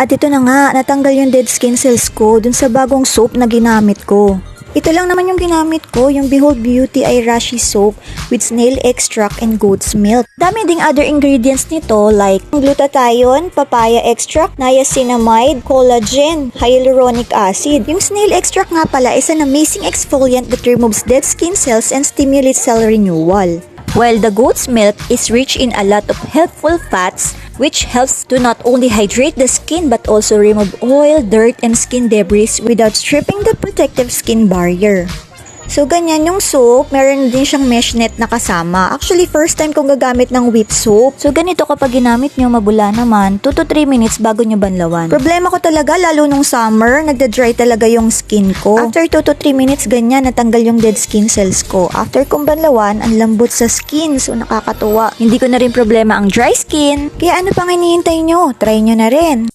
At ito na nga, natanggal yung dead skin cells ko dun sa bagong soap na ginamit ko. Ito lang naman yung ginamit ko, yung Behold Beauty Eye Rashi Soap with snail extract and goat's milk. Dami ding other ingredients nito like glutathione, papaya extract, niacinamide, collagen, hyaluronic acid. Yung snail extract nga pala is an amazing exfoliant that removes dead skin cells and stimulates cell renewal. While the goat's milk is rich in a lot of helpful fats which helps to not only hydrate the skin but also remove oil, dirt, and skin debris without stripping the protective skin barrier. So, ganyan yung soap. Meron din siyang mesh net na kasama. Actually, first time kong gagamit ng whip soap. So, ganito kapag ginamit nyo, mabula naman, 2 to 3 minutes bago nyo banlawan. Problema ko talaga, lalo nung summer, nagda-dry talaga yung skin ko. After 2 to 3 minutes, ganyan, natanggal yung dead skin cells ko. After kong banlawan, ang lambot sa skin. So, nakakatuwa. Hindi ko na rin problema ang dry skin. Kaya ano pang hinihintay nyo? Try nyo na rin.